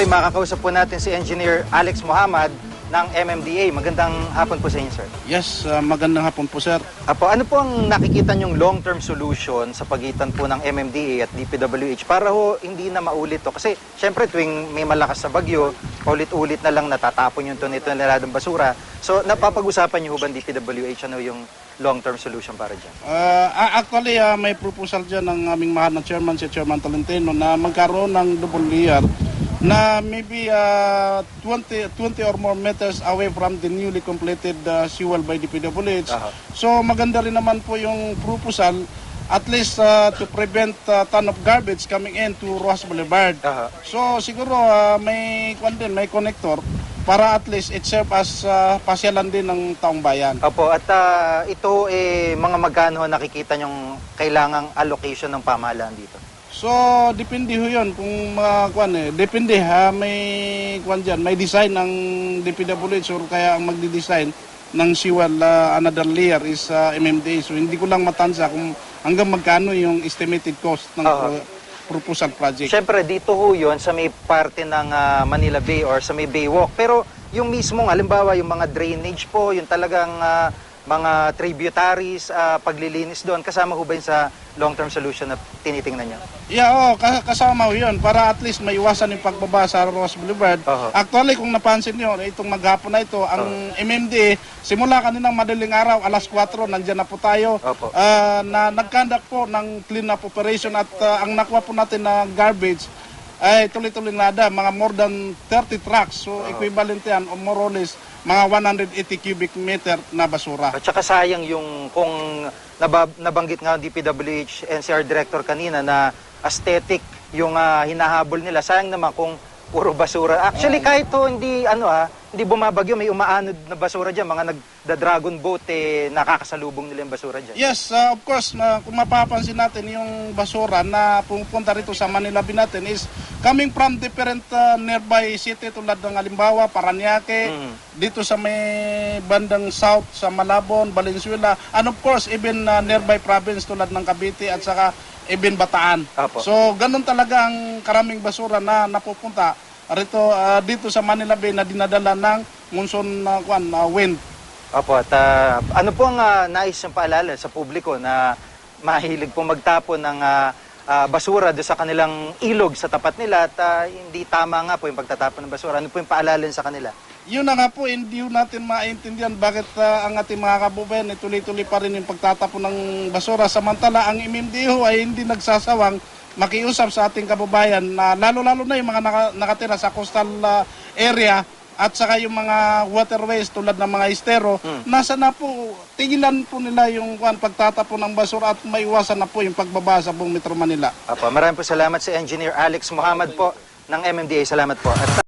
ay makakausap po natin si Engineer Alex Muhammad ng MMDA. Magandang hapon po sa inyo, sir. Yes, magandang hapon po, sir. Apo, ano po ang nakikita nyong long-term solution sa pagitan po ng MMDA at DPWH para ho hindi na maulit to? Kasi syempre tuwing may malakas sa bagyo, ulit-ulit na lang natatapon yung tonelalang basura. So napapag-usapan niyo ho ba ng DPWH ano yung long-term solution para dyan? Actually, may proposal dyan ng aming mahal na chairman, si Chairman Tolentino, na magkaroon ng double layer na maybe 20 or more meters away from the newly completed seawall by DPWH. So maganda rin naman po yung proposal at least to prevent ton of garbage coming in to Rojas Boulevard. So siguro may connector para at least it serve as pasyalan din ng taong bayan. Opo, at ito mga magkano nakikita nyong kailangang allocation ng pamahalaan dito? So, depende ho yun kung depende may design ng DPWH or kaya ang magdi-design ng seawall another layer is MMDA. So, hindi ko lang matansa kung hanggang magkano yung estimated cost ng proposal project. Siyempre, dito ho yun sa may parte ng Manila Bay or sa may Baywalk. Pero yung mismong, halimbawa, yung mga drainage po, yung talagang mga tributaries, paglilinis doon, kasama ho ba yun sa long-term solution na tinitingnan nyo? Yeah, kasama ho yun para at least maiwasan yung pagbaba sa Rojas Boulevard. Actually, kung napansin nyo, itong maghapon na ito, ang MMDA, simula kaninang madaling araw, alas 4, nandyan na po tayo, na nag-conduct po ng clean-up operation at ang nakuha po natin na garbage ay tuloy-tuloy nada, mga more than 30 trucks. So, equivalent yan, o more or less, mga 180 cubic meter na basura. At saka sayang yung kung nabanggit nga ng DPWH NCR Director kanina na aesthetic yung hinahabol nila. Sayang naman kung puro basura. Actually kahit to hindi hindi bumabagyo, may umaanod na basura diyan, mga nagda-dragon boat nakakasalubong nila yung basura diyan. Yes, of course, kung mapapansin natin yung basura na pumupunta rito sa Manila Bay natin is coming from different nearby city tulad ng halimbawa Parañaque, dito sa may bandang south sa Malabon, Valenzuela, and of course even nearby province tulad ng Cavite at saka even Bataan. So ganun talaga ang karaming basura na napupunta rito dito sa Manila Bay na dinadala ng monsoon wind. Opo, at ano po ang nais niyong paalala sa publiko na mahilig po magtapon ng basura doon sa kanilang ilog sa tapat nila at hindi tama nga po yung pagtatapon ng basura? Ano po yung paalala sa kanila? Yun na nga po, hindi natin maintindihan bakit ang ating mga kababayan tuloy-tuloy pa rin yung pagtatapon ng basura. Samantala, ang MMDA ay hindi nagsasawang makiusap sa ating kababayan na lalo-lalo na yung mga nakatira sa coastal area at saka yung mga waterways tulad ng mga estero, nasa na po, tigilan po nila yung pagtatapon ng basura at maiwasan na po yung pagbaba sa buong Metro Manila. Maraming po salamat sa Engineer Alex Muhammad po ng MMDA. Salamat po.